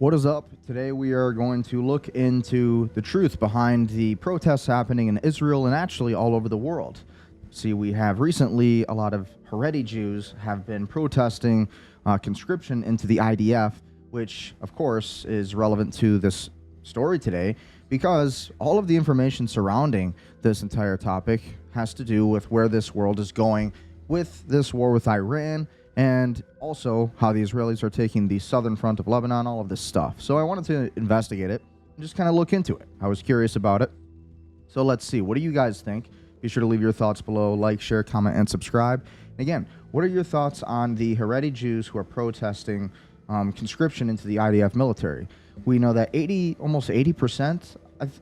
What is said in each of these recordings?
What is up? Today we are going to look into the truth behind the protests happening in Israel and actually all over the world. See, we have recently a lot of Haredi Jews have been protesting conscription into the IDF, which of course is relevant to this story today because all of the information surrounding this entire topic has to do with where this world is going with this war with Iran, and also how the Israelis are taking the southern front of Lebanon, all of this stuff. So I wanted to investigate it and just kind of look into it. I was curious about it. So let's see. What do you guys think? Be sure to leave your thoughts below. Like, share, comment, and subscribe. And again, what are your thoughts on the Haredi Jews who are protesting conscription into the IDF military? We know that almost 80%,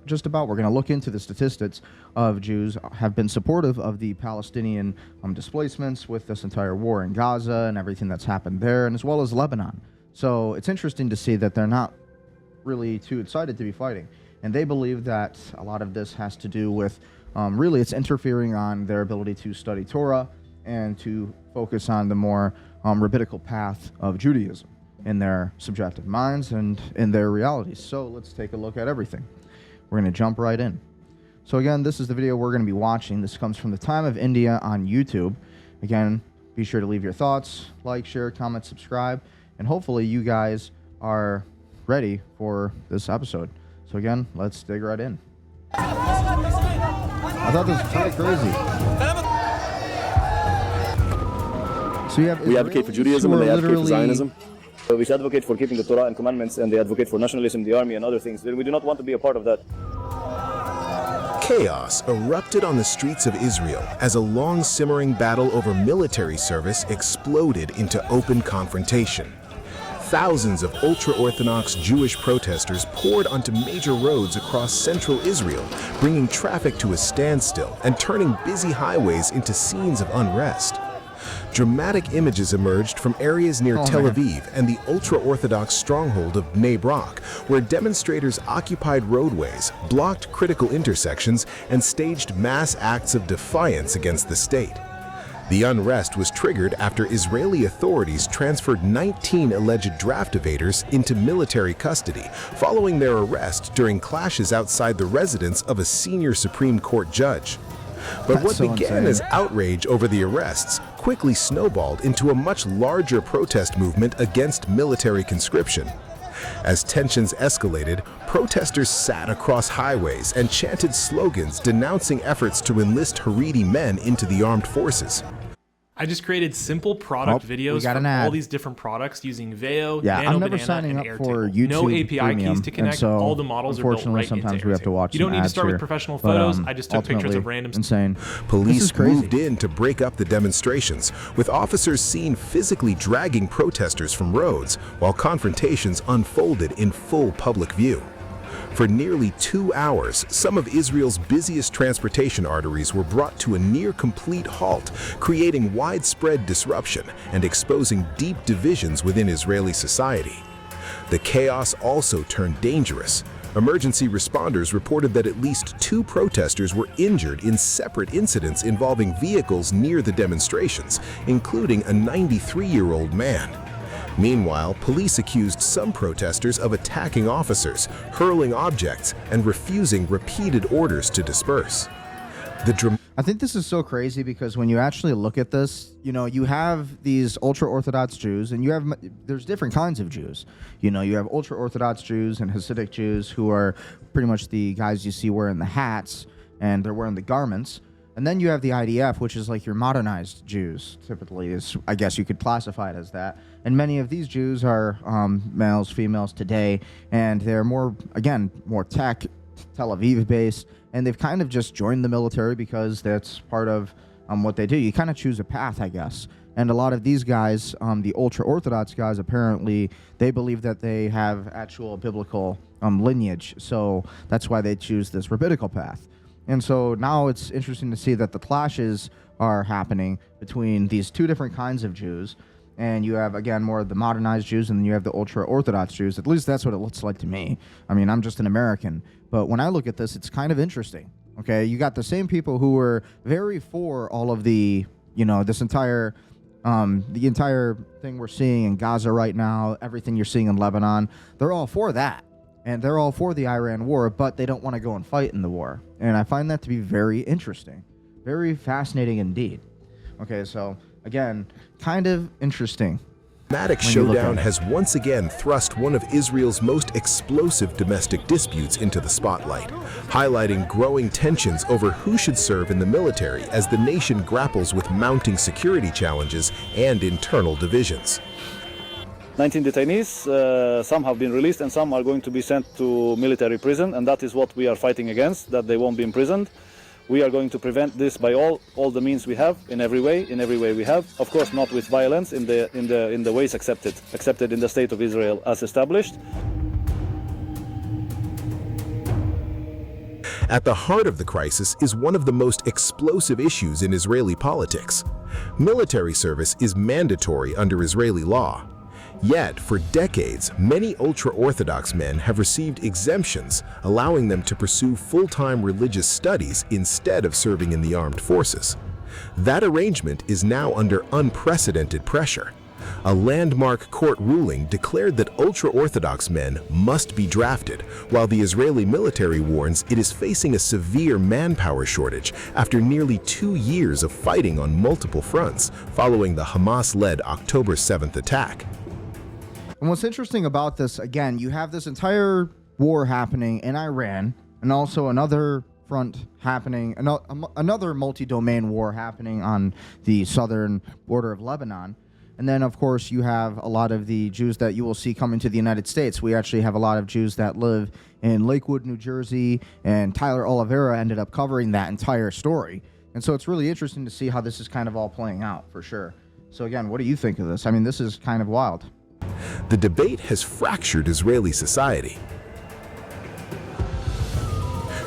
just about, we're going to look into the statistics of Jews have been supportive of the Palestinian displacements with this entire war in Gaza and everything that's happened there, and as well as Lebanon. So it's interesting to see that they're not really too excited to be fighting. And they believe that a lot of this has to do with, really it's interfering on their ability to study Torah and to focus on the more rabbinical path of Judaism in their subjective minds and in their realities. So let's take a look at everything. We're going to jump right in. So again, this is the video we're going to be watching. This comes from the Time of India on YouTube. Again, be sure to leave your thoughts, like, share, comment, subscribe, and hopefully you guys are ready for this episode. So again, let's dig right in. I thought this was kind of crazy. So you have we advocate for Judaism and they advocate for Zionism. We advocate for keeping the Torah and commandments, and they advocate for nationalism, the army, and other things. We do not want to be a part of that. Chaos erupted on the streets of Israel as a long-simmering battle over military service exploded into open confrontation. Thousands of ultra-Orthodox Jewish protesters poured onto major roads across central Israel, bringing traffic to a standstill and turning busy highways into scenes of unrest. Dramatic images emerged from areas near Tel Aviv and the ultra-Orthodox stronghold of Bnei Brak, where demonstrators occupied roadways, blocked critical intersections, and staged mass acts of defiance against the state. The unrest was triggered after Israeli authorities transferred 19 alleged draft evaders into military custody following their arrest during clashes outside the residence of a senior Supreme Court judge. But what began as outrage over the arrests quickly snowballed into a much larger protest movement against military conscription. As tensions escalated, protesters sat across highways and chanted slogans denouncing efforts to enlist Haredi men into the armed forces. I just created simple product videos for all these different products using Veo, Nano Banana, and Airtable. No API keys to connect. So, all the models are built right into Airtable. We have to watch. You don't need to start with professional photos. I just took pictures of random. Insane. Police moved in to break up the demonstrations, with officers seen physically dragging protesters from roads while confrontations unfolded in full public view. For nearly 2 hours, some of Israel's busiest transportation arteries were brought to a near-complete halt, creating widespread disruption and exposing deep divisions within Israeli society. The chaos also turned dangerous. Emergency responders reported that at least 2 protesters were injured in separate incidents involving vehicles near the demonstrations, including a 93-year-old man. Meanwhile, police accused some protesters of attacking officers, hurling objects, and refusing repeated orders to disperse. I think this is so crazy because when you actually look at this, you know, you have these ultra-Orthodox Jews, and there's different kinds of Jews. You know, you have ultra-Orthodox Jews and Hasidic Jews who are pretty much the guys you see wearing the hats, and they're wearing the garments. And then you have the IDF, which is like your modernized Jews, typically, I guess you could classify it as that. And many of these Jews are males, females today, and they're more tech, Tel Aviv-based, and they've kind of just joined the military because that's part of what they do. You kind of choose a path, I guess. And a lot of these guys, the ultra-Orthodox guys, apparently, they believe that they have actual biblical lineage, so that's why they choose this rabbinical path. And so now it's interesting to see that the clashes are happening between these two different kinds of Jews. And you have, again, more of the modernized Jews, and then you have the ultra-Orthodox Jews. At least that's what it looks like to me. I mean, I'm just an American. But when I look at this, it's kind of interesting. Okay, you got the same people who were very for all of the, you know, this entire The entire thing we're seeing in Gaza right now, everything you're seeing in Lebanon, they're all for that. And they're all for the Iran war, but they don't want to go and fight in the war. And I find that to be very interesting. Very fascinating indeed. Okay, so again, kind of interesting. The dramatic showdown has once again thrust one of Israel's most explosive domestic disputes into the spotlight, highlighting growing tensions over who should serve in the military as the nation grapples with mounting security challenges and internal divisions. 19 detainees, some have been released and some are going to be sent to military prison, and that is what we are fighting against, that they won't be imprisoned. We are going to prevent this by all the means we have, in every way we have. Of course, not with violence, in the ways accepted in the State of Israel as established. At the heart of the crisis is one of the most explosive issues in Israeli politics. Military service is mandatory under Israeli law. Yet, for decades, many ultra-Orthodox men have received exemptions, allowing them to pursue full-time religious studies instead of serving in the armed forces. That arrangement is now under unprecedented pressure. A landmark court ruling declared that ultra-Orthodox men must be drafted, while the Israeli military warns it is facing a severe manpower shortage after nearly 2 years of fighting on multiple fronts following the Hamas-led October 7th attack. And what's interesting about this, again, you have this entire war happening in Iran, and also another front happening, another multi-domain war happening on the southern border of Lebanon. And then, of course, you have a lot of the Jews that you will see coming to the United States. We actually have a lot of Jews that live in Lakewood, New Jersey, and Tyler Oliveira ended up covering that entire story. And so it's really interesting to see how this is kind of all playing out, for sure. So again, what do you think of this? I mean, this is kind of wild. The debate has fractured Israeli society.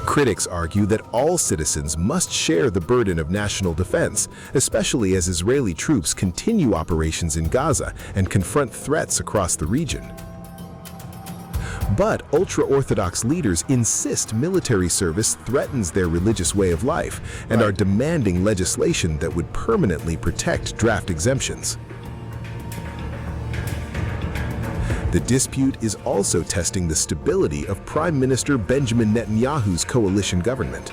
Critics argue that all citizens must share the burden of national defense, especially as Israeli troops continue operations in Gaza and confront threats across the region. But ultra-Orthodox leaders insist military service threatens their religious way of life and are demanding legislation that would permanently protect draft exemptions. The dispute is also testing the stability of Prime Minister Benjamin Netanyahu's coalition government.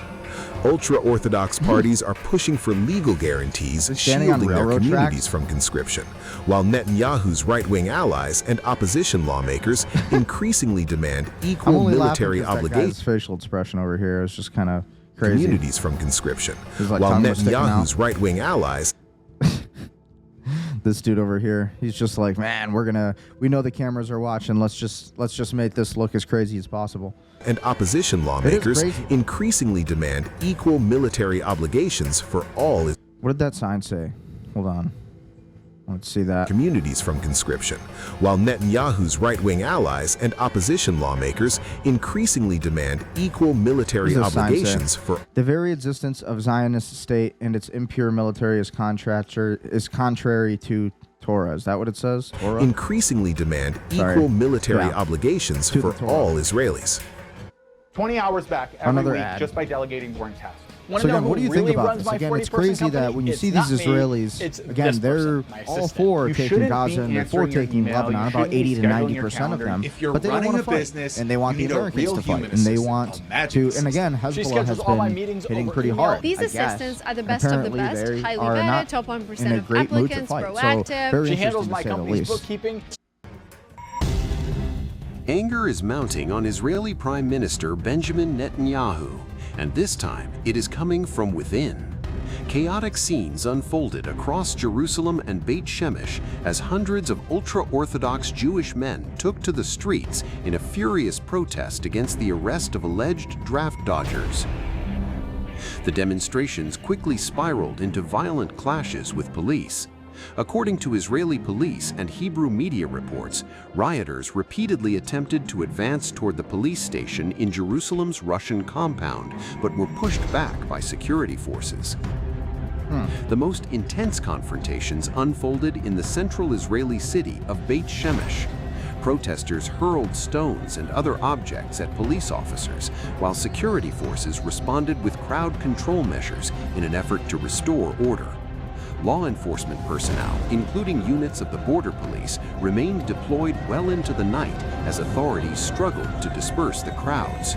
Ultra-Orthodox parties are pushing for legal guarantees shielding their communities from conscription, while Netanyahu's right-wing allies and opposition lawmakers increasingly demand equal military obligations. That facial expression over here is just kind of crazy. Communities from conscription, while Netanyahu's right-wing allies. This dude over here, he's just like, man, we know the cameras are watching. Let's just make this look as crazy as possible. And opposition lawmakers increasingly demand equal military obligations for all. What did that sign say? Hold on. Let's see that. Communities from conscription, while Netanyahu's right-wing allies and opposition lawmakers increasingly demand equal military obligations for the very existence of Zionist state and its impure military is contrary to Torah. Is that what it says? Torah? Increasingly demand equal military obligations for all Israelis. 20 hours back every week just by delegating boring tasks. So again, what do you think about this? Again, it's crazy that when you see these Israelis, again, they're all for taking Gaza and they're for taking Lebanon, about 80 to 90% of them, but they don't want to fight, and they want the Americans to fight, and they want to, and again, Hezbollah has been hitting pretty hard. These assistants are the best of the best, highly vetted, top 1% of applicants, proactive. She handles my company's bookkeeping. Anger is mounting on Israeli Prime Minister Benjamin Netanyahu, and this time it is coming from within. Chaotic scenes unfolded across Jerusalem and Beit Shemesh as hundreds of ultra-Orthodox Jewish men took to the streets in a furious protest against the arrest of alleged draft dodgers. The demonstrations quickly spiraled into violent clashes with police. According to Israeli police and Hebrew media reports, rioters repeatedly attempted to advance toward the police station in Jerusalem's Russian compound, but were pushed back by security forces. The most intense confrontations unfolded in the central Israeli city of Beit Shemesh. Protesters hurled stones and other objects at police officers, while security forces responded with crowd control measures in an effort to restore order. law enforcement personnel, including units of the border police, remained deployed well into the night as authorities struggled to disperse the crowds.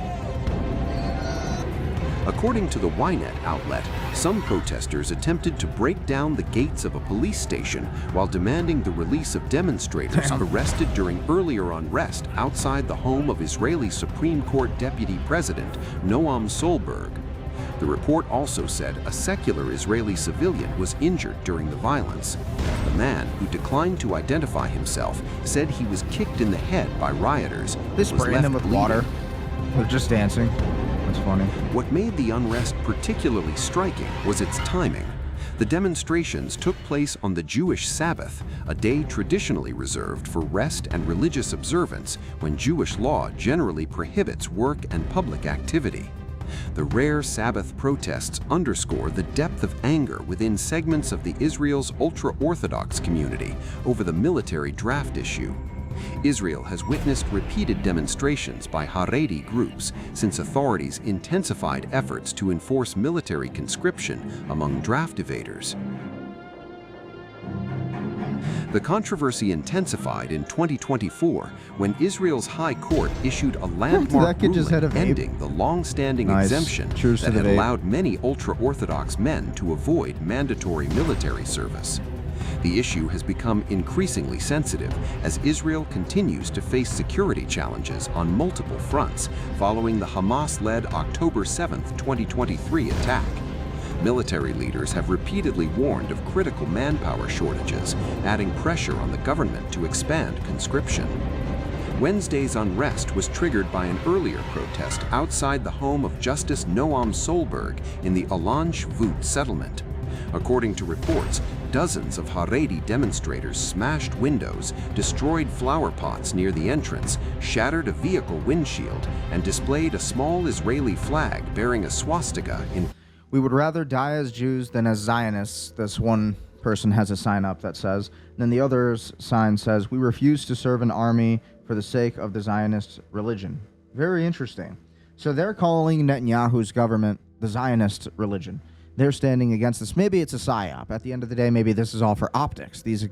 According to the Ynet outlet, some protesters attempted to break down the gates of a police station while demanding the release of demonstrators arrested during earlier unrest outside the home of Israeli Supreme Court Deputy President Noam Solberg. The report also said a secular Israeli civilian was injured during the violence. The man, who declined to identify himself, said he was kicked in the head by rioters. They sprayed them with water. They're just dancing. That's funny. What made the unrest particularly striking was its timing. The demonstrations took place on the Jewish Sabbath, a day traditionally reserved for rest and religious observance when Jewish law generally prohibits work and public activity. The rare Sabbath protests underscore the depth of anger within segments of Israel's Ultra-Orthodox community over the military draft issue. Israel has witnessed repeated demonstrations by Haredi groups since authorities intensified efforts to enforce military conscription among draft evaders. The controversy intensified in 2024 when Israel's High Court issued a landmark ruling ending the long-standing exemption that had allowed many ultra-Orthodox men to avoid mandatory military service. The issue has become increasingly sensitive as Israel continues to face security challenges on multiple fronts following the Hamas-led October 7, 2023 attack. Military leaders have repeatedly warned of critical manpower shortages, adding pressure on the government to expand conscription. Wednesday's unrest was triggered by an earlier protest outside the home of Justice Noam Solberg in the Alan Shvut settlement. According to reports, dozens of Haredi demonstrators smashed windows, destroyed flower pots near the entrance, shattered a vehicle windshield, and displayed a small Israeli flag bearing a swastika in. We would rather die as Jews than as Zionists. This one person has a sign up that says. Then the other sign says, we refuse to serve an army for the sake of the Zionist religion. Very interesting. So they're calling Netanyahu's government the Zionist religion. They're standing against this. Maybe it's a psyop. At the end of the day, maybe this is all for optics. These,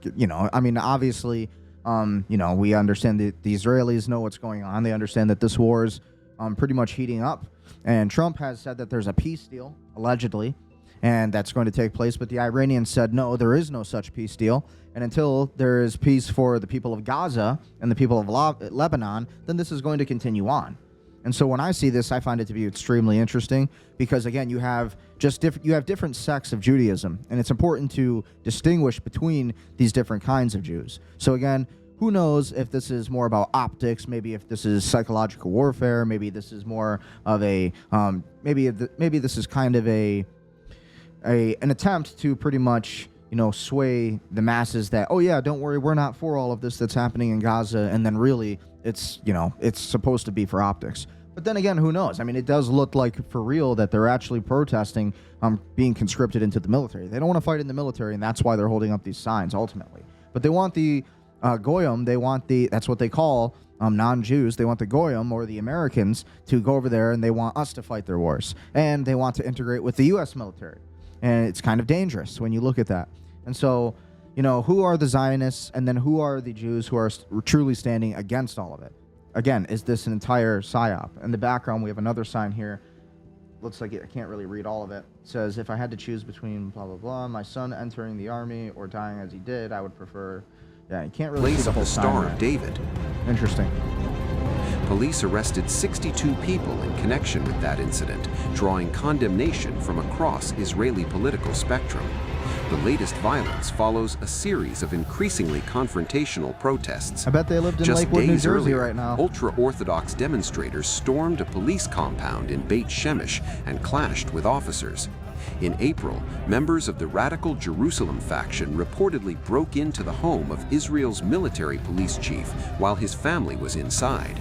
I mean, obviously, we understand that the Israelis know what's going on. They understand that this war is pretty much heating up. And Trump has said that there's a peace deal, allegedly, and that's going to take place. But the Iranians said, no, there is no such peace deal. And until there is peace for the people of Gaza and the people of Lebanon, then this is going to continue on. And so when I see this, I find it to be extremely interesting because, again, you have different sects of Judaism, and it's important to distinguish between these different kinds of Jews. So, again, who knows if this is more about optics, maybe if this is psychological warfare, maybe this is more of a, maybe this is kind of an attempt to pretty much, sway the masses that, oh yeah, don't worry, we're not for all of this that's happening in Gaza, and then really it's supposed to be for optics. But then again, who knows? I mean, it does look like for real that they're actually protesting being conscripted into the military. They don't want to fight in the military, and that's why they're holding up these signs ultimately. But they want the Goyim, that's what they call non-Jews. They want the Goyim, or the Americans, to go over there, and they want us to fight their wars. And they want to integrate with the U.S. military. And it's kind of dangerous when you look at that. And so, who are the Zionists, and then who are the Jews who are truly standing against all of it? Again, is this an entire psyop? In the background, we have another sign here. Looks like I can't really read all of it. It says, if I had to choose between blah, blah, blah, my son entering the army or dying as he did, I would prefer... Yeah, you can't really see the whole Star of David. Interesting. Police arrested 62 people in connection with that incident, drawing condemnation from across Israeli political spectrum. The latest violence follows a series of increasingly confrontational protests. I bet they lived in Lakewood, New Jersey right now. Ultra-Orthodox demonstrators stormed a police compound in Beit Shemesh and clashed with officers. In April, members of the radical Jerusalem faction reportedly broke into the home of Israel's military police chief while his family was inside.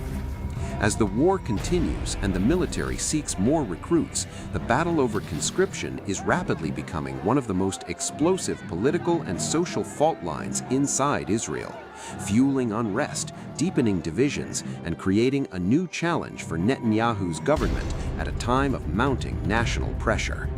As the war continues and the military seeks more recruits, the battle over conscription is rapidly becoming one of the most explosive political and social fault lines inside Israel, fueling unrest, deepening divisions, and creating a new challenge for Netanyahu's government at a time of mounting national pressure.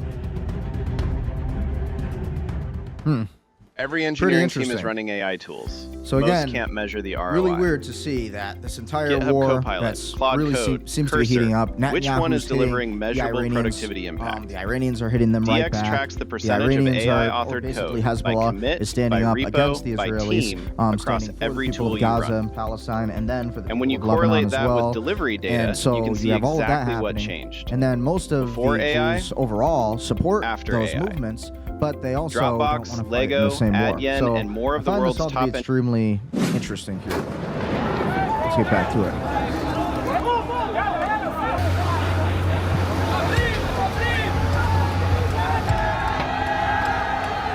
Every engineering team is running AI tools. So Most again, can't measure the ROI. really weird to see that this entire GitHub war Copilot, that's Claude really Code, seems to Cursor. be heating up. Which one is Netanyahu's delivering hitting measurable the Iranians, productivity impact? The Iranians are hitting them right DX back. tracks the The percentage of Iranians AI are, or authored basically code by Hezbollah commit, is standing by up repo, against the by Israelis, team, across standing for every the people tool of you Gaza run. and Palestine, and then for the And when you people of Lebanon correlate as that well. with delivery data, And so you can see have all of that exactly what happening. changed. And then most of Before the AI, Jews overall support after those AI. movements, but they also Dropbox, don't want to fight Lego, in the same war. Adyen, So and more of I the find world's this all to top be extremely interesting here. Let's get back to it.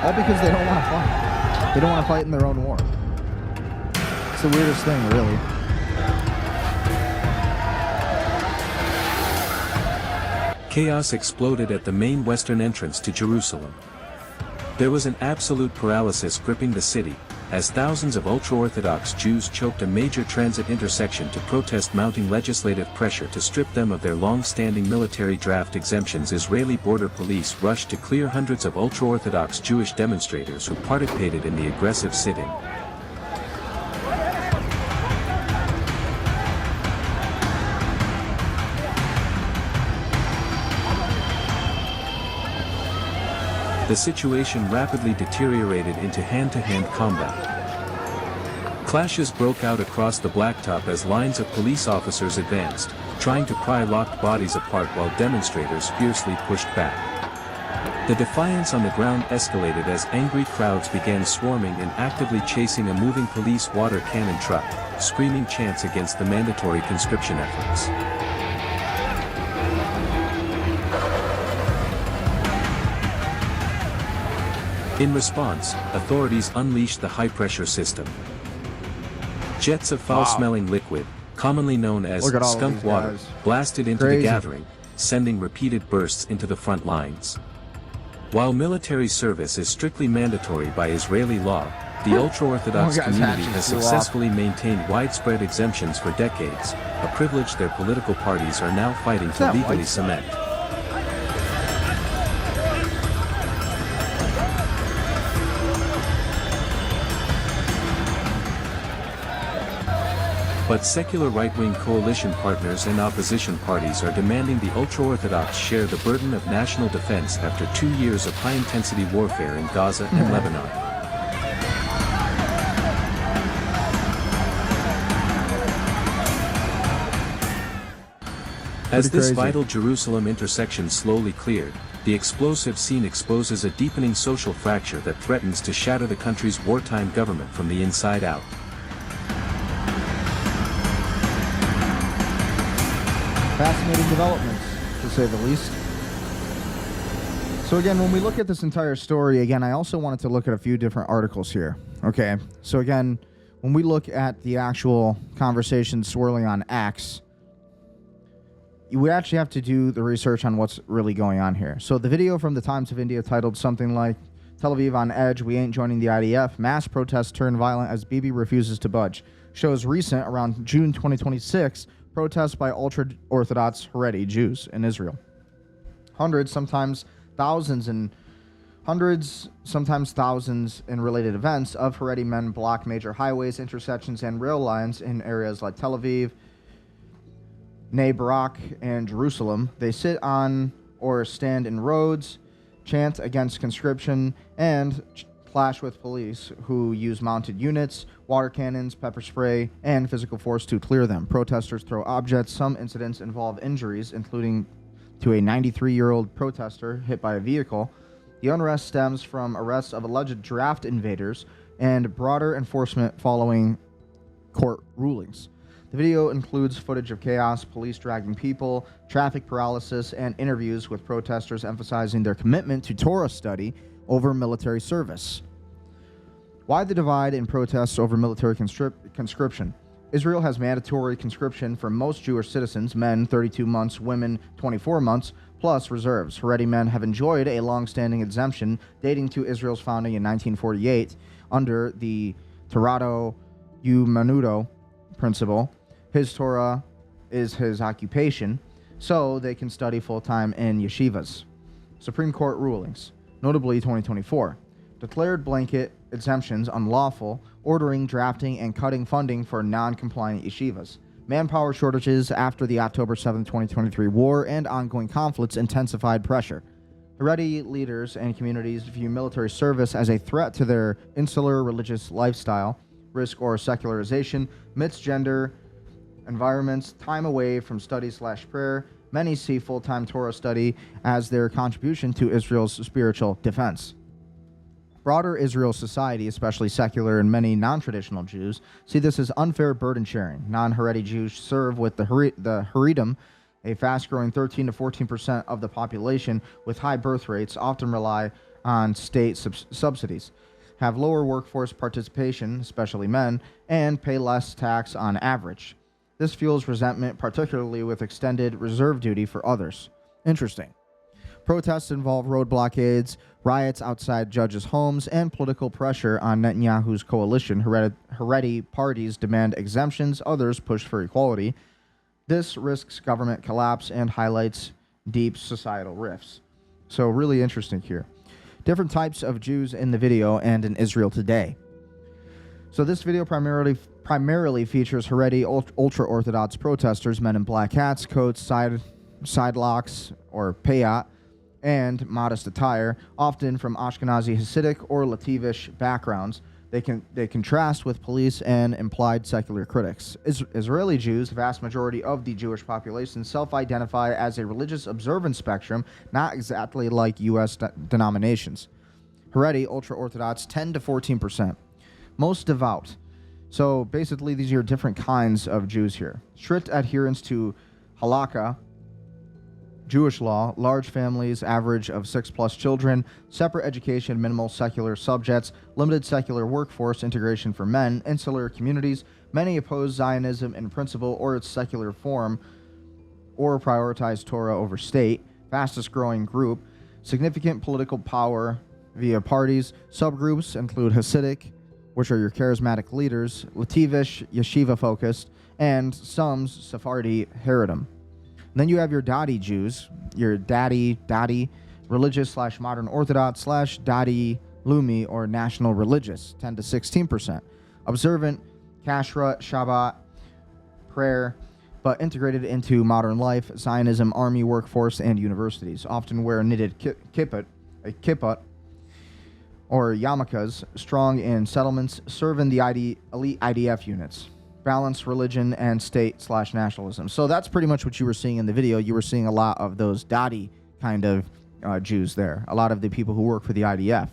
All because they don't want to fight. They don't want to fight in their own war. It's the weirdest thing, really. Chaos exploded at the main western entrance to Jerusalem. There was an absolute paralysis gripping the city, as thousands of ultra-Orthodox Jews choked a major transit intersection to protest mounting legislative pressure to strip them of their long-standing military draft exemptions. Israeli border police rushed to clear hundreds of ultra-Orthodox Jewish demonstrators who participated in the aggressive sit-in. The situation rapidly deteriorated into hand-to-hand combat. Clashes broke out across the blacktop as lines of police officers advanced, trying to pry locked bodies apart while demonstrators fiercely pushed back. The defiance on the ground escalated as angry crowds began swarming and actively chasing a moving police water cannon truck, screaming chants against the mandatory conscription efforts. In response, authorities unleashed the high-pressure system. Jets of foul-smelling liquid, commonly known as skunk water, blasted into the gathering, sending repeated bursts into the front lines. While military service is strictly mandatory by Israeli law, the ultra-Orthodox community has successfully maintained widespread exemptions for decades, a privilege their political parties are now fighting to legally cement. But secular right-wing coalition partners and opposition parties are demanding the ultra-Orthodox share the burden of national defense after 2 years of high-intensity warfare in Gaza and Lebanon. As this vital Jerusalem intersection slowly cleared, the explosive scene exposes a deepening social fracture that threatens to shatter the country's wartime government from the inside out. Fascinating developments, to say the least. So again, when we look at this entire story, again, I also wanted to look at a few different articles here. Okay, so again, when we look at the actual conversation swirling on X, you would actually have to do the research on what's really going on here. So the video from the Times of India titled something like, Tel Aviv on edge, we ain't joining the IDF, mass protests turn violent as Bibi refuses to budge, shows recent, around June 2026, protests by ultra-Orthodox Haredi Jews in Israel. Hundreds, sometimes thousands in related events of Haredi men block major highways, intersections, and rail lines in areas like Tel Aviv, Bnei Brak, and Jerusalem. They sit on or stand in roads, chant against conscription, and clash with police who use mounted units, water cannons, pepper spray, and physical force to clear them. Protesters throw objects. Some incidents involve injuries, including to a 93-year-old protester hit by a vehicle. The unrest stems from arrests of alleged draft invaders and broader enforcement following court rulings. The video includes footage of chaos, police dragging people, traffic paralysis, and interviews with protesters emphasizing their commitment to Torah study over military service. Why the divide in protests over military conscription? Israel has mandatory conscription for most Jewish citizens, men 32 months, women 24 months, plus reserves. Haredi men have enjoyed a long-standing exemption dating to Israel's founding in 1948 under the Torato Umanuto principle. His Torah is his occupation, so they can study full-time in yeshivas. Supreme Court rulings, notably 2024. declared blanket exemptions unlawful, ordering, drafting, and cutting funding for non-compliant yeshivas. Manpower shortages after the October 7, 2023 war and ongoing conflicts intensified pressure. Haredi leaders and communities view military service as a threat to their insular religious lifestyle, risk or secularization, mixed gender environments, time away from study/prayer. Many see full-time Torah study as their contribution to Israel's spiritual defense. Broader Israel society, especially secular and many non-traditional Jews, see this as unfair burden sharing. Non-Haredi Jews serve with the Haredim, a fast-growing 13 to 14% of the population with high birth rates, often rely on state subsidies, have lower workforce participation, especially men, and pay less tax on average. This fuels resentment, particularly with extended reserve duty for others. Interesting. Protests involve road blockades, riots outside judges' homes, and political pressure on Netanyahu's coalition. Haredi parties demand exemptions, others push for equality. This risks government collapse and highlights deep societal rifts. So really interesting here. Different types of Jews in the video and in Israel today. So this video primarily features Haredi ultra-Orthodox protesters, men in black hats, coats, side locks, or payat, and modest attire, often from Ashkenazi Hasidic or Lativish backgrounds. They contrast with police and implied secular critics. Israeli Jews, the vast majority of the Jewish population, self-identify as a religious observance spectrum, not exactly like U.S. denominations. Haredi ultra-Orthodox, 10 to 14%. Most devout. So basically, these are different kinds of Jews here. Strict adherence to halakha, Jewish law, large families, average of 6+ children, separate education, minimal secular subjects, limited secular workforce integration for men, insular communities. Many oppose Zionism in principle or its secular form, or prioritize Torah over state. Fastest growing group, significant political power via parties. Subgroups include Hasidic, which are your charismatic leaders, Lativish, yeshiva-focused, and some Sephardi Haredim. Then you have your Dati Jews, your Dati, religious/modern Orthodox/Dati Lumi, or national religious, 10 to 16%. Observant, Kashrut, Shabbat, prayer, but integrated into modern life, Zionism, army, workforce, and universities. Often wear knitted kippot, or yarmulkes, strong in settlements, serve in the elite IDF units. Balance religion and state/nationalism. So that's pretty much what you were seeing in the video. You were seeing a lot of those Dati kind of Jews there. A lot of the people who work for the IDF.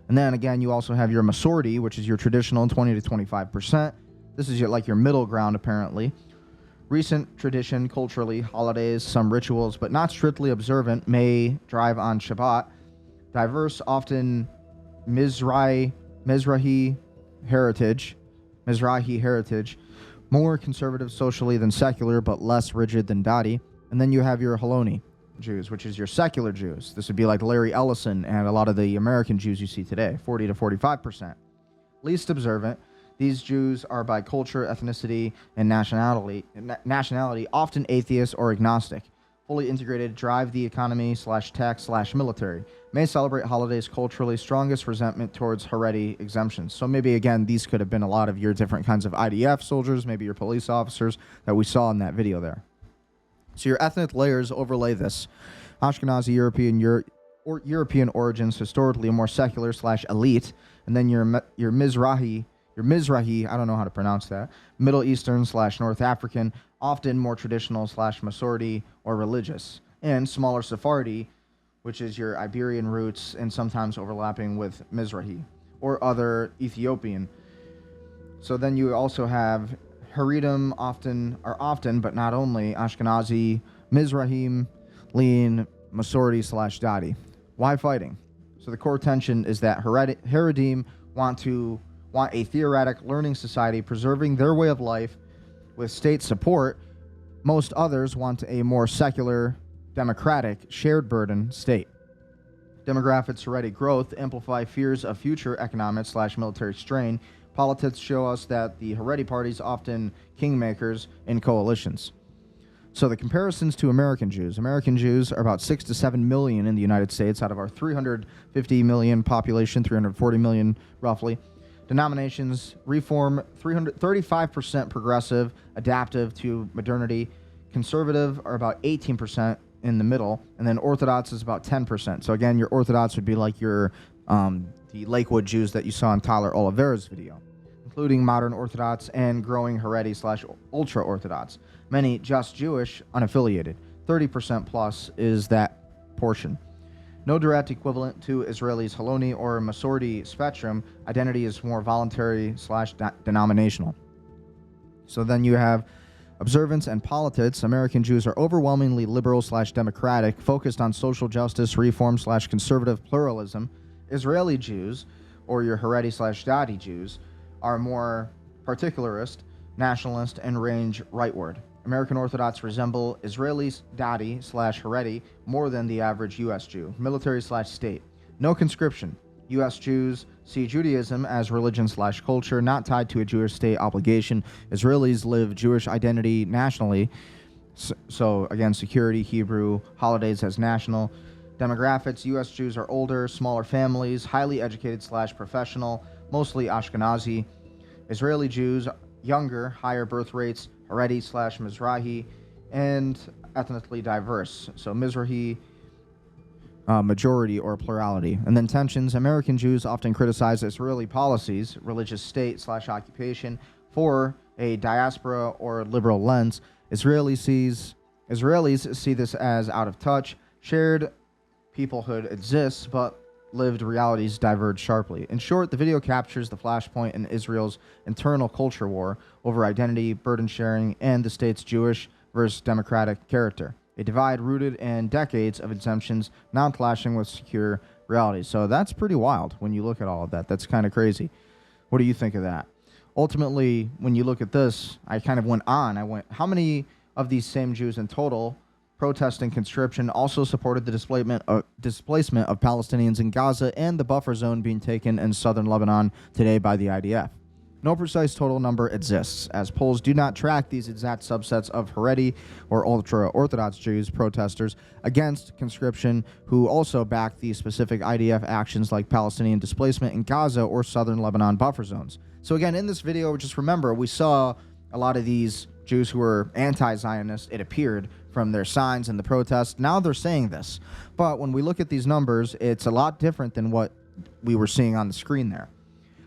And then again, you also have your Masorti, which is your traditional 20 to 25%. This is like your middle ground, apparently. Recent tradition, culturally, holidays, some rituals, but not strictly observant, may drive on Shabbat. Diverse, often Mizrahi heritage, more conservative socially than secular, but less rigid than Dati. And then you have your Hiloni Jews, which is your secular Jews. This would be like Larry Ellison and a lot of the American Jews you see today, 40 to 45%. Least observant, these Jews are by culture, ethnicity, and nationality, often atheist or agnostic. Fully integrated, drive the economy/tech/military. May celebrate holidays culturally, strongest resentment towards Haredi exemptions. So maybe, again, these could have been a lot of your different kinds of IDF soldiers, maybe your police officers that we saw in that video there. So your ethnic layers overlay this. Ashkenazi, European origins, historically more secular/elite. And then your Mizrahi, I don't know how to pronounce that, Middle Eastern/North African, often more traditional/Masorti or religious. And smaller Sephardi, which is your Iberian roots and sometimes overlapping with Mizrahi or other Ethiopian. So then you also have Haredim, often, but not only, Ashkenazi, Mizrahim, lean, Masorti/Dati. Why fighting? So the core tension is that Haredim want a theoretic learning society preserving their way of life with state support. Most others want a more secular, democratic, shared burden state. Demographics Haredi growth amplify fears of future economic/military strain. Politics show us that the Haredi parties often kingmakers in coalitions. So the comparisons to American Jews. American Jews are about 6 to 7 million in the United States out of our 350 million population, 340 million roughly. Denominations, Reform, 35% progressive, adaptive to modernity. Conservative are about 18% in the middle, and then Orthodox is about 10%. So again, your Orthodox would be like your the Lakewood Jews that you saw in Tyler Oliveira's video, including modern Orthodox and growing Haredi / Ultra-Orthodox. Many just Jewish, unaffiliated. 30% plus is that portion. No direct equivalent to Israelis' Hiloni or Masorti spectrum. Identity is more voluntary / denominational. So then you have observance and politics. American Jews are overwhelmingly liberal / democratic, focused on social justice, reform / conservative pluralism. Israeli Jews, or your Haredi / Dati Jews, are more particularist, nationalist, and range rightward. American Orthodox resemble Israelis, Dati / Haredi more than the average U.S. Jew. Military / state. No conscription. U.S. Jews see Judaism as religion / culture, not tied to a Jewish state obligation. Israelis live Jewish identity nationally. So again, security, Hebrew, holidays as national. Demographics, U.S. Jews are older, smaller families, highly educated / professional, mostly Ashkenazi. Israeli Jews, younger, higher birth rates, Haredi / Mizrahi, and ethnically diverse. So Mizrahi, majority or plurality. And then tensions, American Jews often criticize Israeli policies, religious state / occupation, for a diaspora or liberal lens. Israelis see this as out of touch. Shared peoplehood exists, but lived realities diverge sharply. In short, the video captures the flashpoint in Israel's internal culture war over identity, burden sharing, and the state's Jewish versus democratic character. A divide rooted in decades of exemptions, now clashing with secure realities. So that's pretty wild when you look at all of that. That's kind of crazy. What do you think of that? Ultimately, when you look at this, I kind of went on. How many of these same Jews in total protesting conscription also supported the displacement of Palestinians in Gaza and the buffer zone being taken in southern Lebanon today by the IDF? No precise total number exists, as polls do not track these exact subsets of Haredi or Ultra-Orthodox Jews protesters against conscription who also back the specific IDF actions like Palestinian displacement in Gaza or southern Lebanon buffer zones. So again, in this video, just remember, we saw a lot of these Jews who were anti-Zionist, it appeared, from their signs and the protests. Now they're saying this. But when we look at these numbers, it's a lot different than what we were seeing on the screen there.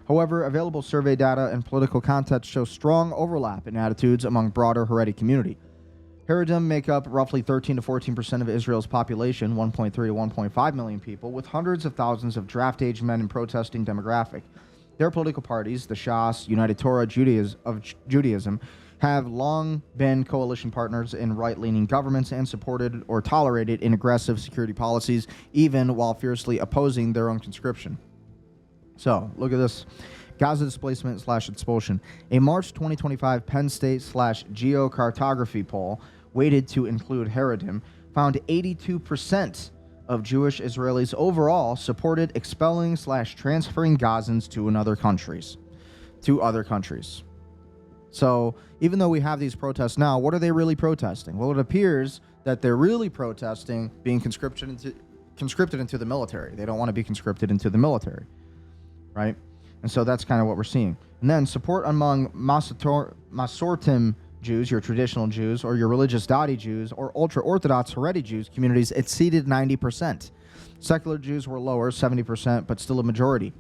However, available survey data and political context show strong overlap in attitudes among broader Haredi community. Haredim make up roughly 13 to 14% of Israel's population, 1.3 to 1.5 million people, with hundreds of thousands of draft-age men in protesting demographic. Their political parties, the Shas, United Torah Judaism, have long been coalition partners in right-leaning governments and supported or tolerated in aggressive security policies, even while fiercely opposing their own conscription. So, look at this. Gaza displacement / expulsion. A March 2025 Penn State / geocartography poll, weighted to include Haredim, found 82% of Jewish Israelis overall supported expelling / transferring Gazans to other countries. So, even though we have these protests now, what are they really protesting? Well, it appears that they're really protesting being conscripted into the military. They don't want to be conscripted into the military, right? And so that's kind of what we're seeing. And then support among Masortim Jews, your traditional Jews, or your religious Dati Jews, or Ultra-Orthodox Haredi Jews communities exceeded 90%. Secular Jews were lower, 70%, but still a majority.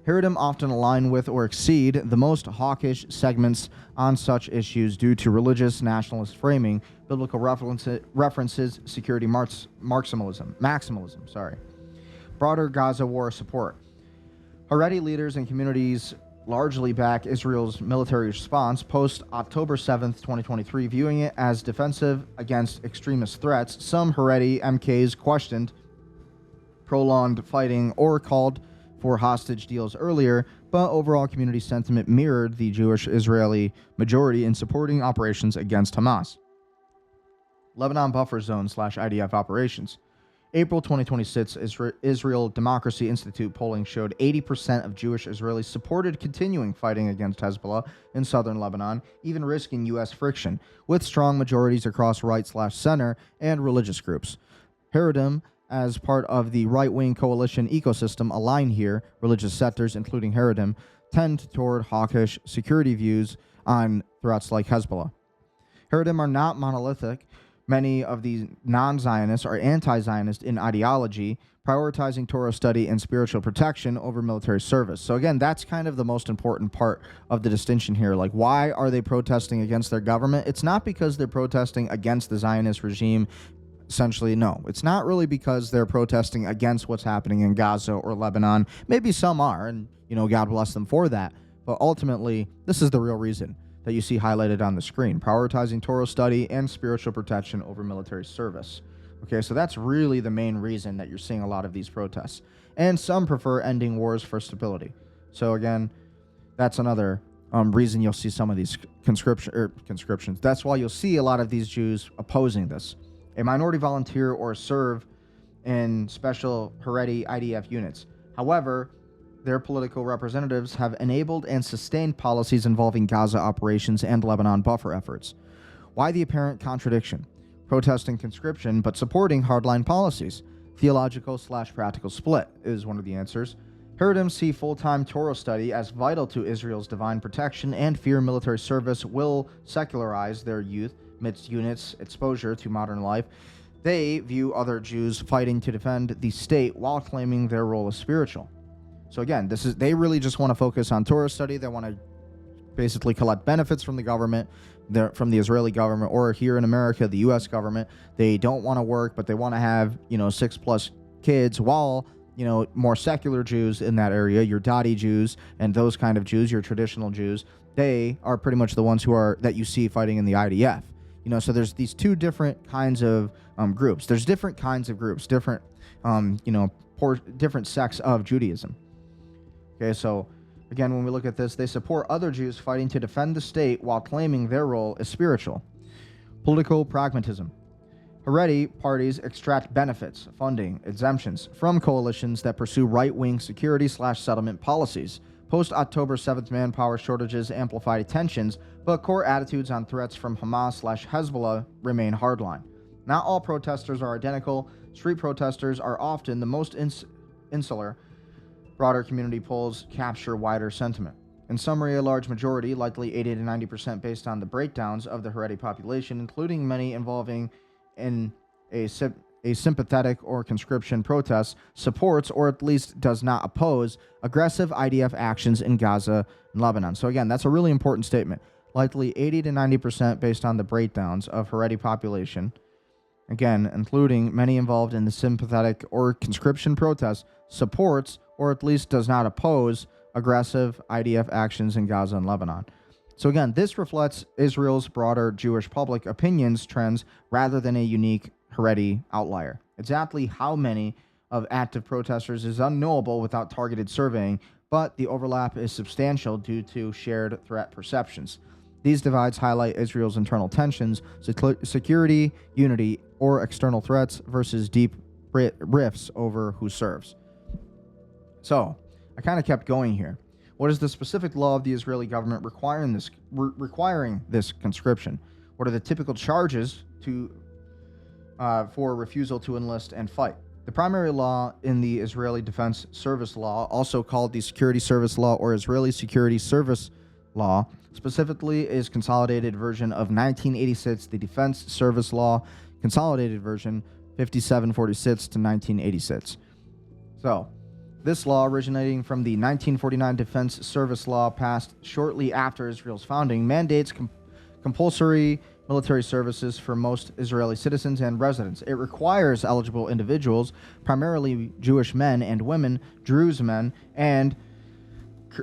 Haredim often align with or exceed the most hawkish segments on such issues due to religious nationalist framing, biblical references, security maximalism. Broader Gaza war support. Haredi leaders and communities largely back Israel's military response post-October 7th, 2023, viewing it as defensive against extremist threats. Some Haredi MKs questioned prolonged fighting or called for hostage deals earlier, but overall community sentiment mirrored the Jewish Israeli majority in supporting operations against Hamas. Lebanon buffer zone / IDF operations. April 2026 Israel Democracy Institute polling showed 80% of Jewish Israelis supported continuing fighting against Hezbollah in southern Lebanon, even risking U.S. friction, with strong majorities across right/center and religious groups. Haredim, as part of the right-wing coalition ecosystem, align here. Religious sectors, including Haredim, tend toward hawkish security views on threats like Hezbollah. Haredim are not monolithic. Many of these non-Zionists are anti-Zionist in ideology, prioritizing Torah study and spiritual protection over military service. So again, that's kind of the most important part of the distinction here. Like, why are they protesting against their government? It's not because they're protesting against the Zionist regime. Essentially, no. It's not really because they're protesting against what's happening in Gaza or Lebanon. Maybe some are, and, God bless them for that. But ultimately, this is the real reason that you see highlighted on the screen: prioritizing Torah study and spiritual protection over military service. Okay, so that's really the main reason that you're seeing a lot of these protests. And some prefer ending wars for stability. So again, that's another reason you'll see some of these conscriptions. That's why you'll see a lot of these Jews opposing this. A minority volunteer or serve in special Haredi IDF units. However, their political representatives have enabled and sustained policies involving Gaza operations and Lebanon buffer efforts. Why the apparent contradiction? Protesting conscription, but supporting hardline policies. Theological/practical split is one of the answers. Haredim see full-time Torah study as vital to Israel's divine protection and fear military service will secularize their youth amidst units' exposure to modern life. They view other Jews fighting to defend the state while claiming their role as spiritual. So again, they really just want to focus on Torah study. They want to basically collect benefits from the government, from the Israeli government, or here in America, the U.S. government. They don't want to work, but they want to have, 6+ kids, while, more secular Jews in that area, your Dati Jews and those kind of Jews, your traditional Jews, they are pretty much the ones that you see fighting in the IDF. So there's these two different kinds of groups. There's different kinds of groups, different, different sects of Judaism. Okay, so again, when we look at this, they support other Jews fighting to defend the state while claiming their role as spiritual. Political pragmatism. Haredi parties extract benefits, funding, exemptions from coalitions that pursue right-wing security/settlement policies. Post-October 7th manpower shortages amplified tensions, but core attitudes on threats from Hamas/Hezbollah remain hardline. Not all protesters are identical. Street protesters are often the most insular. Broader community polls capture wider sentiment. In summary, a large majority, likely 80 to 90% based on the breakdowns of the Haredi population, including many involving in a sympathetic or conscription protest, supports or at least does not oppose aggressive IDF actions in Gaza and Lebanon. So again, that's a really important statement. Likely 80 to 90% based on the breakdowns of Haredi population, again, including many involved in the sympathetic or conscription protest, supports or at least does not oppose aggressive IDF actions in Gaza and Lebanon. So again, this reflects Israel's broader Jewish public opinions trends rather than a unique Haredi outlier. Exactly how many of active protesters is unknowable without targeted surveying, but the overlap is substantial due to shared threat perceptions. These divides highlight Israel's internal tensions, security, unity, or external threats versus deep rifts over who serves. So, I kind of kept going here. What is the specific law of the Israeli government requiring this conscription? What are the typical charges for refusal to enlist and fight? The primary law in the Israeli Defense Service Law, also called the Security Service Law or Israeli Security Service Law, specifically is consolidated version of 1986, the Defense Service Law, consolidated version 5746 to 1986. So, this law, originating from the 1949 Defense Service Law passed shortly after Israel's founding, mandates compulsory military services for most Israeli citizens and residents. It requires eligible individuals, primarily Jewish men and women, Druze men, and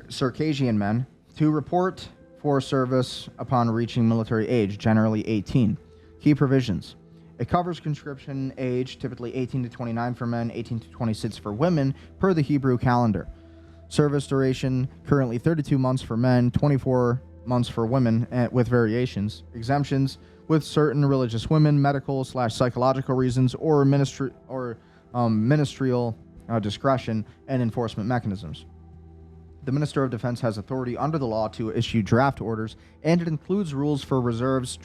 Circassian men, to report for service upon reaching military age, generally 18. Key provisions. It covers conscription age, typically 18 to 29 for men, 18 to 26 for women, per the Hebrew calendar. Service duration, currently 32 months for men, 24 months for women, with variations. Exemptions, with certain religious women, medical/psychological reasons, or ministerial discretion and enforcement mechanisms. The Minister of Defense has authority under the law to issue draft orders, and it includes rules for reserves,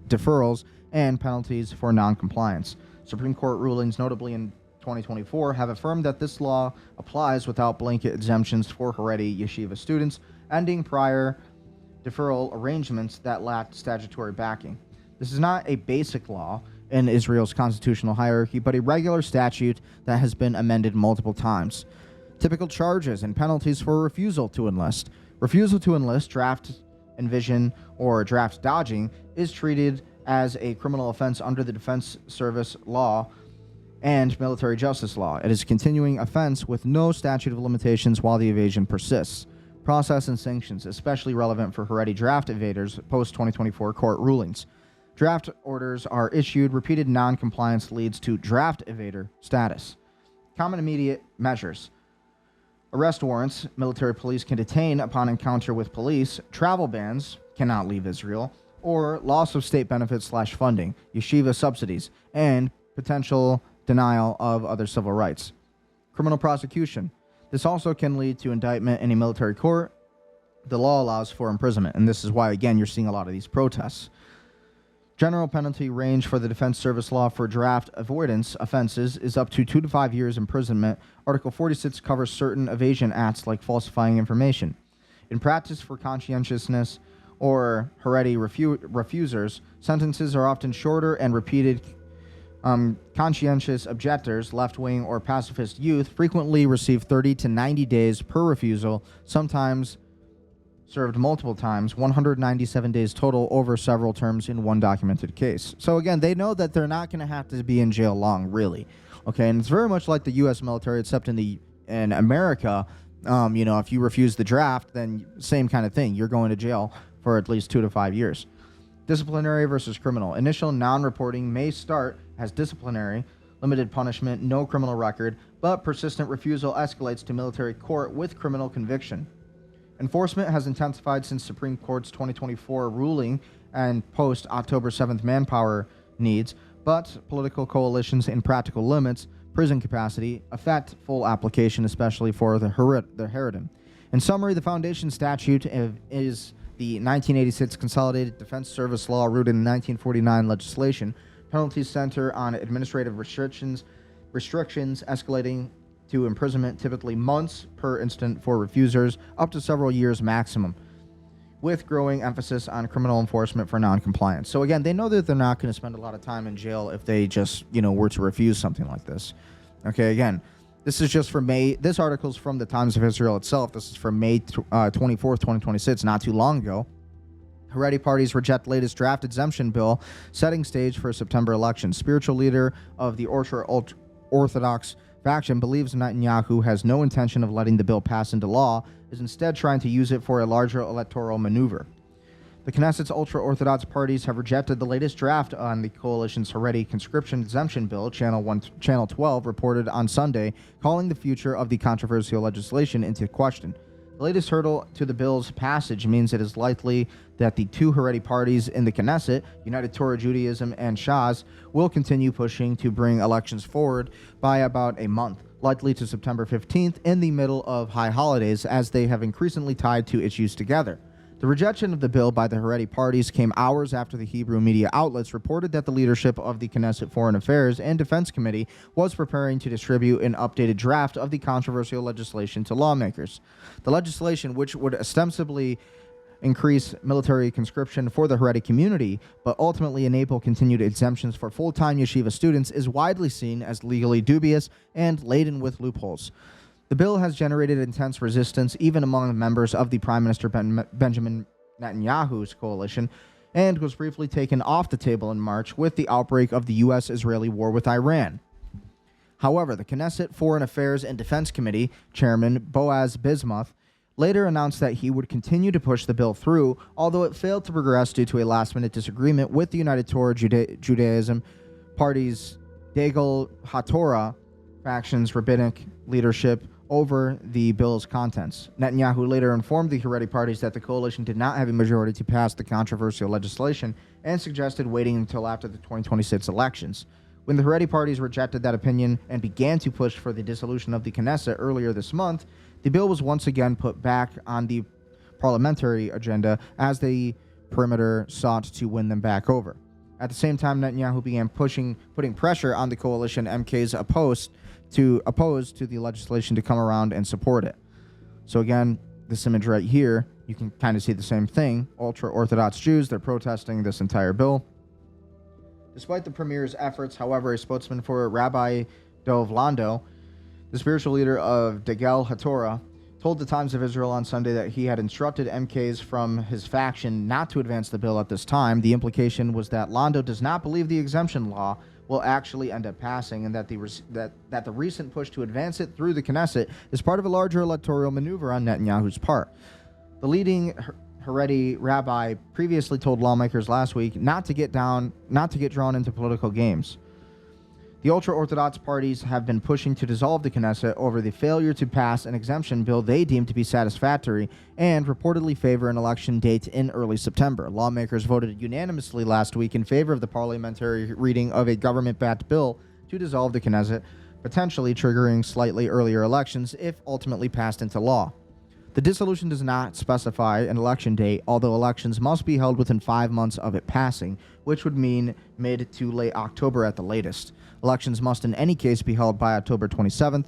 deferrals, and penalties for non-compliance. Supreme Court rulings, notably in 2024, have affirmed that this law applies without blanket exemptions for Haredi yeshiva students, ending prior deferral arrangements that lacked statutory backing. This is not a basic law in Israel's constitutional hierarchy, but a regular statute that has been amended multiple times. Typical charges and penalties for refusal to enlist. Refusal to enlist, draft evasion, or draft dodging is treated as a criminal offense under the Defense Service Law and Military Justice Law. It is a continuing offense with no statute of limitations while the evasion persists. Process and sanctions, especially relevant for Haredi draft evaders post-2024 court rulings. Draft orders are issued. Repeated non-compliance leads to draft evader status. Common immediate measures. Arrest warrants, military police can detain upon encounter with police. Travel bans, cannot leave Israel. Or loss of state benefits/funding, yeshiva subsidies, and potential denial of other civil rights. Criminal prosecution. This also can lead to indictment in a military court. The law allows for imprisonment, and this is why, again, you're seeing a lot of these protests. General penalty range for the Defense Service Law for draft avoidance offenses is up to 2 to 5 years imprisonment. Article 46 covers certain evasion acts like falsifying information. In practice, for conscientiousness or Haredi refusers, sentences are often shorter, and repeated conscientious objectors, left-wing or pacifist youth, frequently receive 30 to 90 days per refusal, sometimes served multiple times, 197 days total over several terms in one documented case. So again, they know that they're not going to have to be in jail long, really. Okay, and it's very much like the U.S. military, except in America, if you refuse the draft, then same kind of thing. You're going to jail for at least 2 to 5 years. Disciplinary versus criminal. Initial non-reporting may start as disciplinary, limited punishment, no criminal record, but persistent refusal escalates to military court with criminal conviction. Enforcement has intensified since Supreme Court's 2024 ruling and post-October 7th manpower needs, but political coalitions and practical limits, prison capacity, affect full application, especially for the Haredim. In summary, the foundation statute is the 1986 Consolidated Defense Service Law rooted in 1949 legislation. Penalties center on administrative restrictions escalating to imprisonment, typically months per incident for refusers, up to several years maximum, with growing emphasis on criminal enforcement for non-compliance. So again, they know that they're not going to spend a lot of time in jail if they just, were to refuse something like this. Okay, again, this is just from May. This article is from the Times of Israel itself. This is from May 24th, 2026, not too long ago. Haredi parties reject latest draft exemption bill, setting stage for September election. Spiritual leader of the Ultra-Orthodox faction believes Netanyahu has no intention of letting the bill pass into law, is instead trying to use it for a larger electoral maneuver. The Knesset's ultra-Orthodox parties have rejected the latest draft on the coalition's Haredi conscription exemption bill, Channel 12 reported on Sunday, calling the future of the controversial legislation into question. The latest hurdle to the bill's passage means it is likely that the two Haredi parties in the Knesset, United Torah Judaism and Shas, will continue pushing to bring elections forward by about a month, likely to September 15th, in the middle of high holidays, as they have increasingly tied two issues together. The rejection of the bill by the Haredi parties came hours after the Hebrew media outlets reported that the leadership of the Knesset Foreign Affairs and Defense Committee was preparing to distribute an updated draft of the controversial legislation to lawmakers. The legislation, which would ostensibly increase military conscription for the Haredi community, but ultimately enable continued exemptions for full-time yeshiva students, is widely seen as legally dubious and laden with loopholes. The bill has generated intense resistance even among members of the Prime Minister Benjamin Netanyahu's coalition, and was briefly taken off the table in March with the outbreak of the U.S.-Israeli war with Iran. However, the Knesset Foreign Affairs and Defense Committee Chairman Boaz Bismuth later announced that he would continue to push the bill through, although it failed to progress due to a last-minute disagreement with the United Torah Judaism Party's Degel HaTorah faction's rabbinic leadership over the bill's contents. Netanyahu later informed the Haredi parties that the coalition did not have a majority to pass the controversial legislation and suggested waiting until after the 2026 elections, When the Haredi parties rejected that opinion and began to push for the dissolution of the Knesset earlier this month, the bill was once again put back on the parliamentary agenda as the perimeter sought to win them back over. At the same time, Netanyahu began putting pressure on the coalition MKs opposed to the legislation to come around and support it. So again, this image right here, you can kind of see the same thing. Ultra-Orthodox Jews, they're protesting this entire bill. Despite the premier's efforts, however, a spokesman for Rabbi Dov Lando, the spiritual leader of Degel HaTorah, told the Times of Israel on Sunday that he had instructed MKs from his faction not to advance the bill at this time. The implication was that Lando does not believe the exemption law will actually end up passing, and that the recent push to advance it through the Knesset is part of a larger electoral maneuver on Netanyahu's part. The leading Haredi rabbi previously told lawmakers last week not to get drawn into political games. The ultra-Orthodox parties have been pushing to dissolve the Knesset over the failure to pass an exemption bill they deem to be satisfactory and reportedly favor an election date in early September. Lawmakers voted unanimously last week in favor of the parliamentary reading of a government-backed bill to dissolve the Knesset, potentially triggering slightly earlier elections if ultimately passed into law. The dissolution does not specify an election date, although elections must be held within 5 months of it passing, which would mean mid to late October at the latest. Elections must in any case be held by October 27th.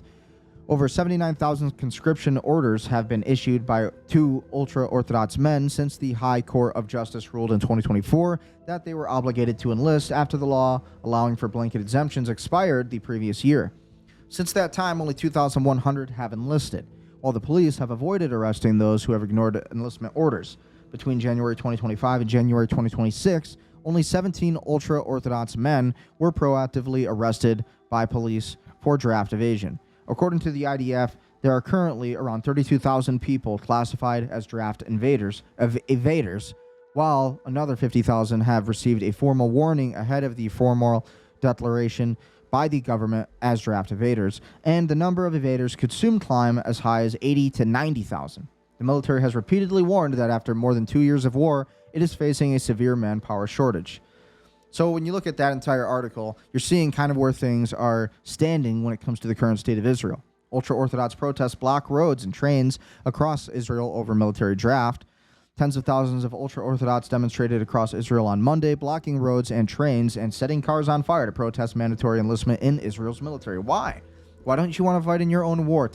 Over 79,000 conscription orders have been issued by 2 ultra-Orthodox men since the High Court of Justice ruled in 2024 that they were obligated to enlist after the law allowing for blanket exemptions expired the previous year. Since that time, only 2,100 have enlisted, while the police have avoided arresting those who have ignored enlistment orders. Between January 2025 and January 2026, only 17 ultra-Orthodox men were proactively arrested by police for draft evasion. According to the IDF, there are currently around 32,000 people classified as draft evaders, while another 50,000 have received a formal warning ahead of the formal declaration by the government as draft evaders, and the number of evaders could soon climb as high as 80 to 90,000. The military has repeatedly warned that after more than 2 years of war, it is facing a severe manpower shortage. So when you look at that entire article, you're seeing kind of where things are standing when it comes to the current state of Israel. Ultra-Orthodox protests block roads and trains across Israel over military draft. Tens of thousands of ultra-Orthodox demonstrated across Israel on Monday, blocking roads and trains and setting cars on fire to protest mandatory enlistment in Israel's military. Why? Why don't you want to fight in your own war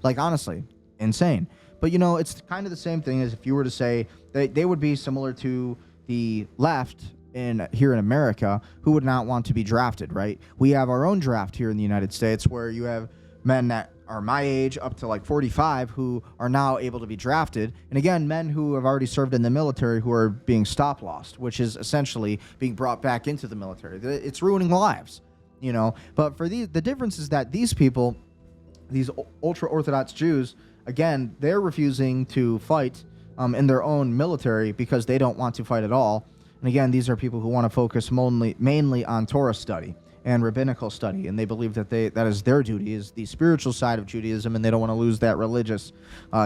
honestly, insane. But, it's kind of the same thing as if you were to say they would be similar to the left here in America who would not want to be drafted, right? We have our own draft here in the United States where you have men that are my age up to 45 who are now able to be drafted. And again, men who have already served in the military who are being stop-lossed, which is essentially being brought back into the military. It's ruining lives, But for the difference is that these people, these ultra-Orthodox Jews, again, they're refusing to fight in their own military because they don't want to fight at all. And again, these are people who want to focus mainly on Torah study and rabbinical study, and they believe that that is their duty, is the spiritual side of Judaism, and they don't want to lose that religious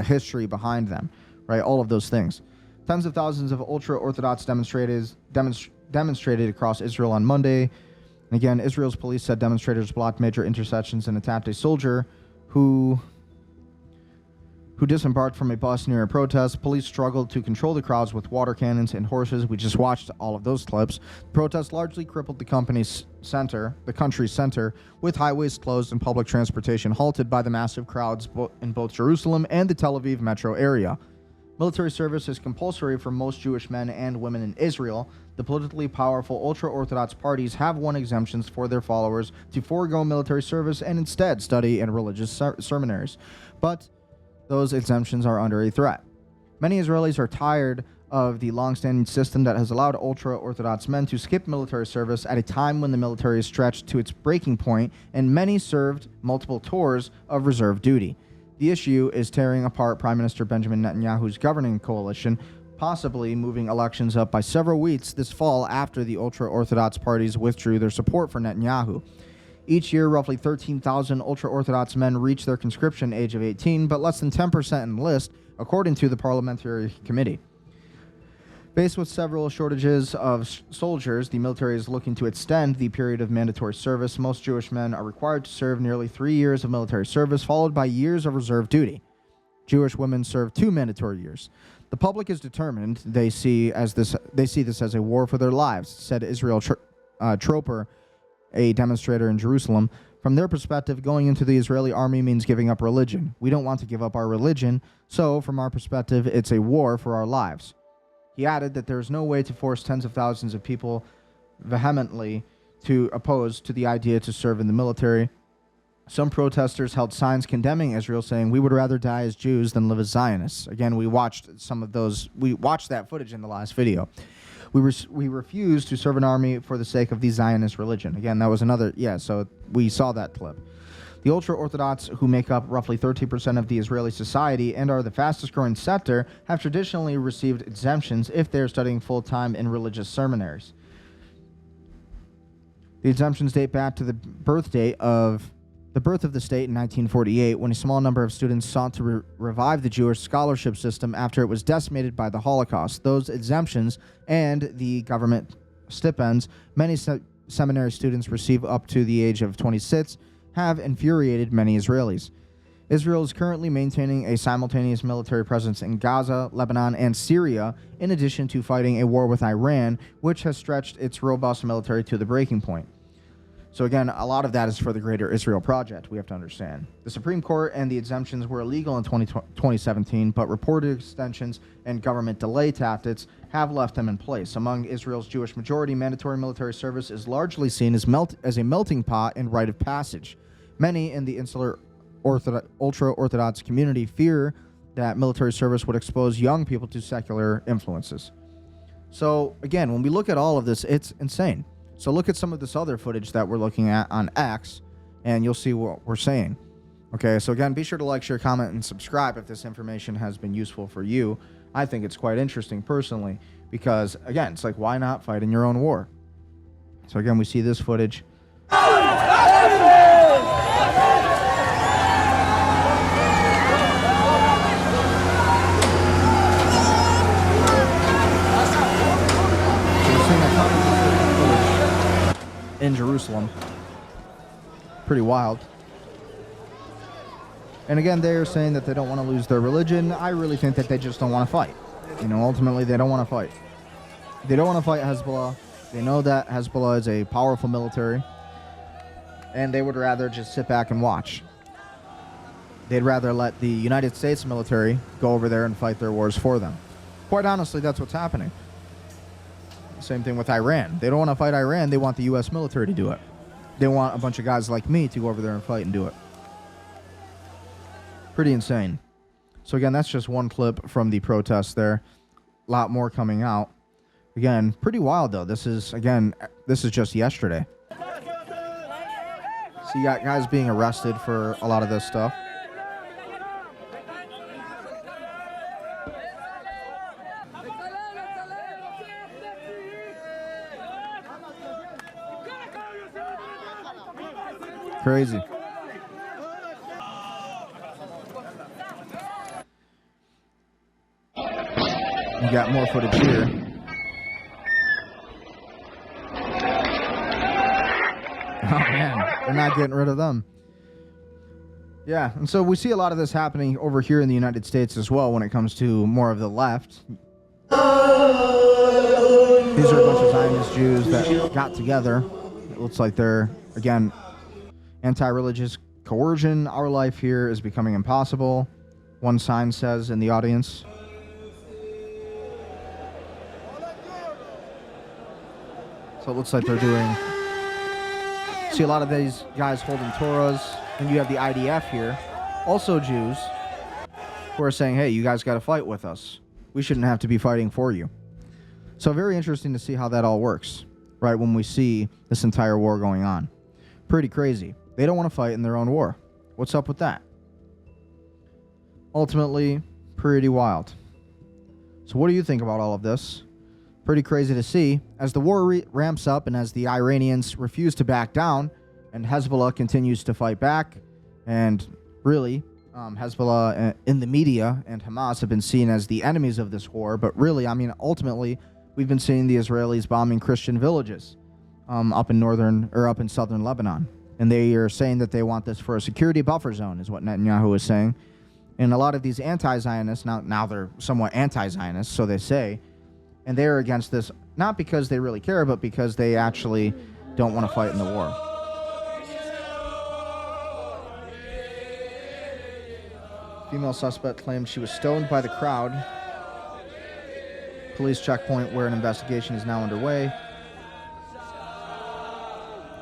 history behind them, right? All of those things. Tens of thousands of ultra-Orthodox demonstrated across Israel on Monday. And again, Israel's police said demonstrators blocked major intersections and attacked a soldier who disembarked from a bus near a protest. Police struggled to control the crowds with water cannons and horses. We just watched all of those clips. The protest largely crippled the country's center, with highways closed and public transportation halted by the massive crowds in both Jerusalem and the Tel Aviv metro area. Military service is compulsory for most Jewish men and women in Israel. The politically powerful ultra-Orthodox parties have won exemptions for their followers to forego military service and instead study in religious seminaries. But those exemptions are under a threat. Many Israelis are tired of the long-standing system that has allowed ultra-Orthodox men to skip military service at a time when the military is stretched to its breaking point, and many served multiple tours of reserve duty. The issue is tearing apart Prime Minister Benjamin Netanyahu's governing coalition, possibly moving elections up by several weeks this fall after the ultra-Orthodox parties withdrew their support for Netanyahu. Each year, roughly 13,000 ultra-Orthodox men reach their conscription age of 18, but less than 10% enlist, according to the parliamentary committee. Faced with several shortages of soldiers, the military is looking to extend the period of mandatory service. Most Jewish men are required to serve nearly 3 years of military service, followed by years of reserve duty. Jewish women serve 2 mandatory years. The public is determined. They see this as a war for their lives, said Israel Troper, a demonstrator in Jerusalem. From their perspective, going into the Israeli army means giving up religion. We don't want to give up our religion, so from our perspective, it's a war for our lives. He added that there is no way to force tens of thousands of people vehemently to oppose to the idea to serve in the military. Some protesters held signs condemning Israel, saying, "We would rather die as Jews than live as Zionists." Again, we watched that footage in the last video. We refuse to serve an army for the sake of the Zionist religion. Again, that was so we saw that clip. The Ultra-Orthodox, who make up roughly 30% of the Israeli society and are the fastest growing sector, have traditionally received exemptions if they are studying full-time in religious seminaries. The exemptions date back to the birth of the state in 1948, when a small number of students sought to revive the Jewish scholarship system after it was decimated by the Holocaust. Those exemptions and the government stipends many seminary students receive up to the age of 26 have infuriated many Israelis. Israel is currently maintaining a simultaneous military presence in Gaza, Lebanon, and Syria, in addition to fighting a war with Iran, which has stretched its robust military to the breaking point. So again, a lot of that is for the Greater Israel Project, we have to understand. The Supreme Court and the exemptions were illegal in 2017, but reported extensions and government delay tactics have left them in place. Among Israel's Jewish majority, mandatory military service is largely seen as a melting pot and rite of passage. Many in the insular ultra-Orthodox community fear that military service would expose young people to secular influences. So again, when we look at all of this, it's insane. So look at some of this other footage that we're looking at on X, and you'll see what we're saying. Okay, so again, be sure to like, share, comment, and subscribe if this information has been useful for you. I think it's quite interesting personally, because again, it's like, why not fight in your own war? So again, we see this footage. In Jerusalem. Pretty wild. And again, they're saying that they don't want to lose their religion. I really think that they just don't want to fight. Ultimately, they don't want to fight. They don't want to fight Hezbollah. They know that Hezbollah is a powerful military, and they would rather just sit back and watch. They'd rather let the United States military go over there and fight their wars for them. Quite honestly, that's what's happening. Same thing with Iran. They don't want to fight Iran. They want the U.S. military to do it. They want a bunch of guys like me to go over there and fight and do it. Pretty insane. So again, that's just one clip from the protest there. A lot more coming out. Again, pretty wild though. This is just yesterday. So you got guys being arrested for a lot of this stuff. Crazy. You got more footage here. Oh man, they're not getting rid of them. Yeah, and so we see a lot of this happening over here in the United States as well when it comes to more of the left. These are a bunch of Zionist Jews that got together. It looks like they're, again, anti-religious coercion. Our life here is becoming impossible, one sign says in the audience. So it looks like they're doing... See a lot of these guys holding Torahs. And you have the IDF here, also Jews, who are saying, hey, you guys got to fight with us. We shouldn't have to be fighting for you. So very interesting to see how that all works, right, when we see this entire war going on. Pretty crazy. They don't want to fight in their own war. What's up with that? Ultimately, pretty wild. So what do you think about all of this? Pretty crazy to see. As the war ramps up and as the Iranians refuse to back down and Hezbollah continues to fight back and really Hezbollah in the media and Hamas have been seen as the enemies of this war, but really, I mean, ultimately, we've been seeing the Israelis bombing Christian villages up in southern Lebanon. And they are saying that they want this for a security buffer zone, is what Netanyahu is saying. And a lot of these anti-Zionists, now they're somewhat anti-Zionist, so they say, and they're against this, not because they really care, but because they actually don't want to fight in the war. Female suspect claimed she was stoned by the crowd. Police checkpoint where an investigation is now underway.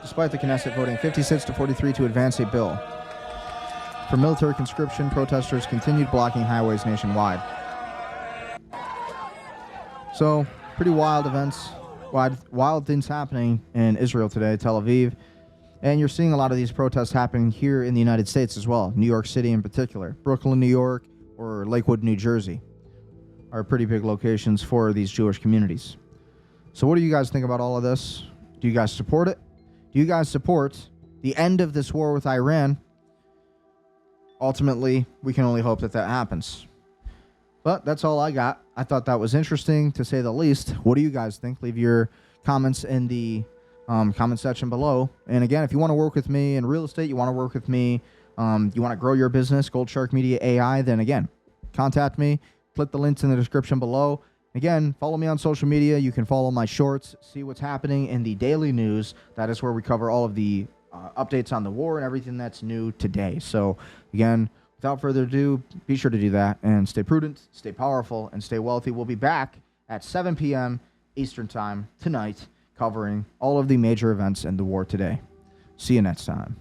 Despite the Knesset voting 56-43 to advance a bill for military conscription, protesters continued blocking highways nationwide. So, pretty wild events, wild things happening in Israel today, Tel Aviv. And you're seeing a lot of these protests happening here in the United States as well, New York City in particular. Brooklyn, New York, or Lakewood, New Jersey are pretty big locations for these Jewish communities. So what do you guys think about all of this? Do you guys support it? Do you guys support the end of this war with Iran? Ultimately, we can only hope that that happens. But that's all I got. I thought that was interesting, to say the least. What do you guys think? Leave your comments in the comment section below. And again, if you want to work with me in real estate, you want to work with me, you want to grow your business, Gold Shark Media AI, then again, contact me. Click the links in the description below. Again, follow me on social media. You can follow my shorts, see what's happening in the daily news. That is where we cover all of the updates on the war and everything that's new today. So, again, without further ado, be sure to do that. And stay prudent, stay powerful, and stay wealthy. We'll be back at 7 p.m. Eastern Time tonight, covering all of the major events in the war today. See you next time.